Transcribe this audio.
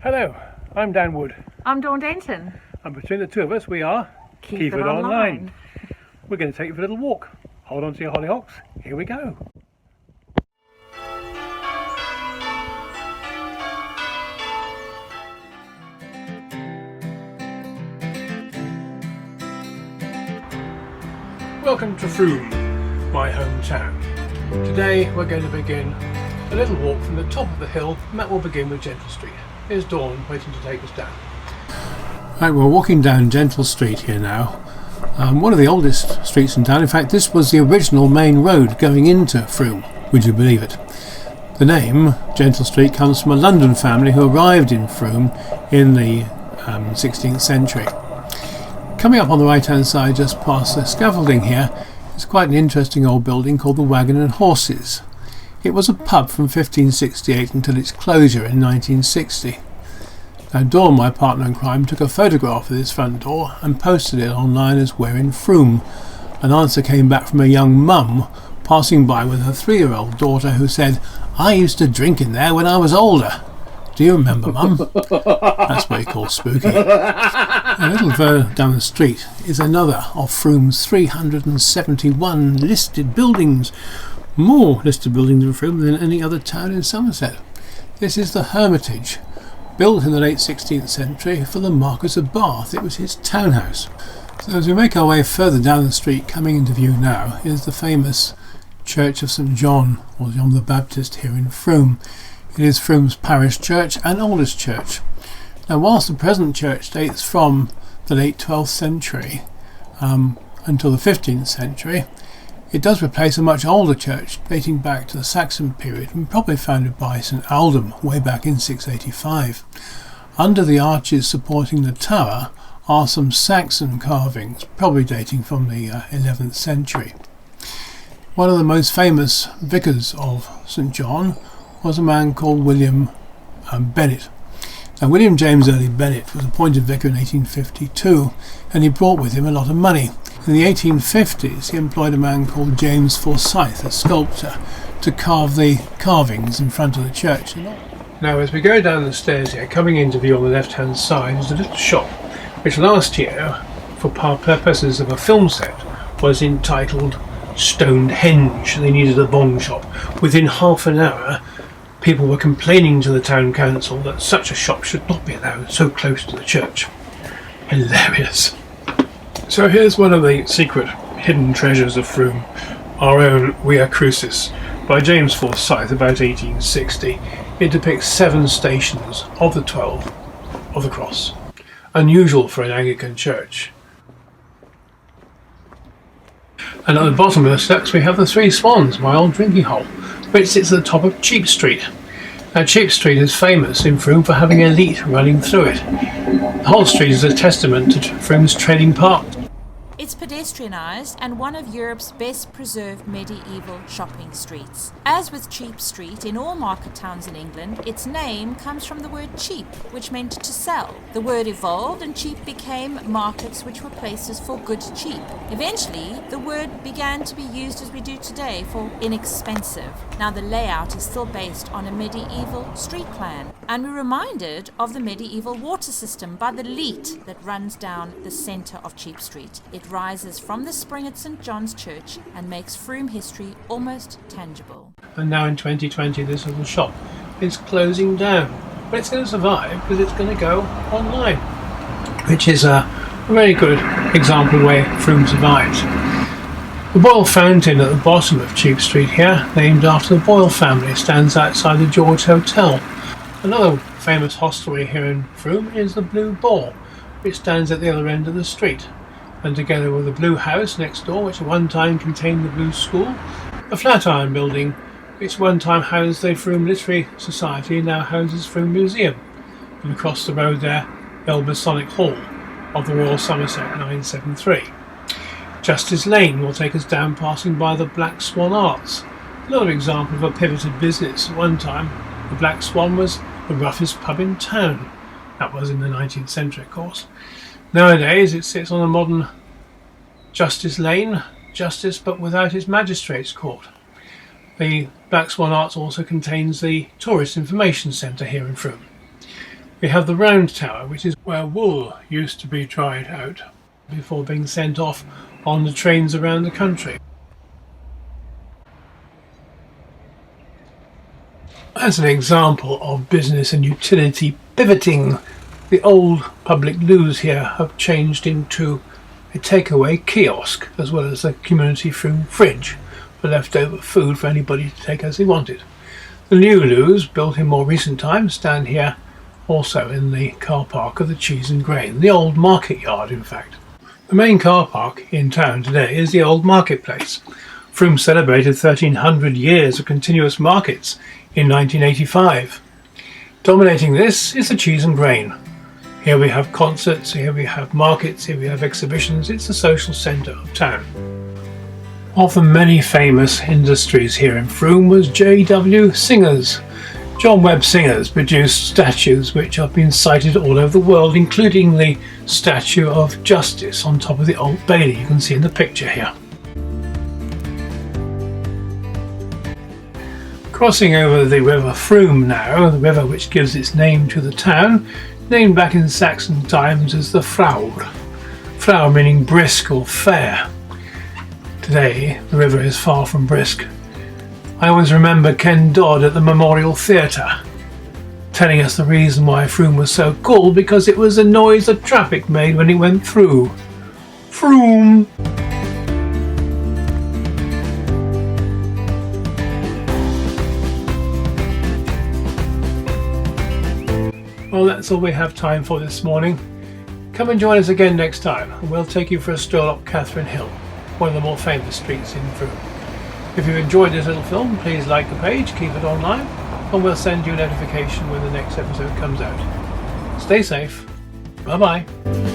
Hello, I'm Dan Wood, I'm Dawn Denton. and between the two of us we are Keep It Online. We're going to take you for a little walk. Hold on to your hollyhocks, here we go. Welcome to Frome, my hometown. Today we're going to begin a little walk from the top of the hill, and that will begin with Gentle Street. Here's Dawn waiting to take us down. Right, we're walking down Gentle Street here now. One of the oldest streets in town. In fact, this was the original main road going into Frome, would you believe it? The name, Gentle Street, comes from a London family who arrived in Frome in the 16th century. Coming up on the right hand side, just past the scaffolding here, is quite an interesting old building called the Waggon and Horses. It was a pub from 1568 until its closure in 1960. Now Dawn, my partner in crime, took a photograph of this front door and posted it online as "We're in Frome." An answer came back from a young mum passing by with her 3-year-old daughter who said, "I used to drink in there when I was older." Do you remember, Mum? That's what you call spooky. A little further down the street is another of Frome's 371 listed buildings. More listed buildings in Frome than any other town in Somerset. This is the Hermitage, built in the late 16th century for the Marquis of Bath. It was his townhouse. So as we make our way further down the street, coming into view now is the famous Church of St John, or John the Baptist, here in Frome. It is Frome's parish church and oldest church. Now whilst the present church dates from the late 12th century until the 15th century, it does replace a much older church dating back to the Saxon period and probably founded by St Aldhelm way back in 685. Under the arches supporting the tower are some Saxon carvings, probably dating from the 11th century. One of the most famous vicars of St John was a man called William Bennet. Now William James Early Bennet was appointed vicar in 1852, and he brought with him a lot of money. In the 1850s he employed a man called James Forsyth, a sculptor, to carve the carvings in front of the church. Now as we go down the stairs here, coming into view on the left hand side is a little shop which last year, for purposes of a film set, was entitled Stonehenge. They needed a bong shop. Within half an hour people were complaining to the town council that such a shop should not be allowed so close to the church. Hilarious. So here's one of the secret hidden treasures of Frome, our own Via Crucis by James Forsyth, about 1860. It depicts 7 stations of the 12 of the cross, unusual for an Anglican church. And at the bottom of the steps we have the 3 Swans, my old drinking hole, which sits at the top of Cheap Street. Now Cheap Street is famous in Frome for having elite running through it. The whole street is a testament to Frome's trading part. It's pedestrianised and one of Europe's best preserved medieval shopping streets. As with Cheap Street in all market towns in England, its name comes from the word cheap, which meant to sell. The word evolved and cheap became markets which were places for good cheap. Eventually, the word began to be used as we do today for inexpensive. Now the layout is still based on a medieval street plan, and we're reminded of the medieval water system by the leat that runs down the centre of Cheap Street. It rises from the spring at St John's Church and makes Frome history almost tangible. And now in 2020 this little shop is closing down. But it's going to survive because it's going to go online, which is a very good example of the way Frome survives. The Boyle Fountain at the bottom of Cheap Street here, named after the Boyle family, stands outside the George Hotel. Another famous hostelry here in Frome is the Blue Boar, which stands at the other end of the street. And together with the Blue House next door, which at one time contained the Blue School, the Flatiron Building, which one time housed the Frome Literary Society, now houses Frome Museum. And across the road there, the old Masonic Hall of the Royal Somerset 973. Justice Lane will take us down passing by the Black Swan Arts. Another example of a pivoted business. At one time, the Black Swan was the roughest pub in town. That was in the 19th century, of course. Nowadays it sits on a modern Justice Lane, justice but without its magistrates' court. The Black Swan Arts also contains the Tourist Information Centre here in Frome. We have the Round Tower, which is where wool used to be dried out before being sent off on the trains around the country. As an example of business and utility pivoting, the old public loos here have changed into a takeaway kiosk, as well as a community fridge for leftover food for anybody to take as they wanted. The new loos, built in more recent times, stand here also in the car park of the Cheese and Grain, the old market yard in fact. The main car park in town today is the old marketplace. Frome celebrated 1300 years of continuous markets in 1985. Dominating this is the Cheese and Grain. Here we have concerts, here we have markets, here we have exhibitions. It's the social centre of town. Of the many famous industries here in Frome was J.W. Singer's. John Webb Singers produced statues which have been sighted all over the world, including the Statue of Justice on top of the Old Bailey you can see in the picture here. Crossing over the River Frome now, the river which gives its name to the town, named back in Saxon times as the Fraur. Fraur meaning brisk or fair. Today the river is far from brisk. I always remember Ken Dodd at the Memorial Theatre telling us the reason why Frome was so called, because it was the noise the traffic made when it went through. Frome! Well, that's all we have time for this morning. Come and join us again next time and we'll take you for a stroll up Catherine Hill, one of the more famous streets in Frome. If you enjoyed this little film, please like the page, keep it online, and we'll send you a notification when the next episode comes out. Stay safe. Bye bye.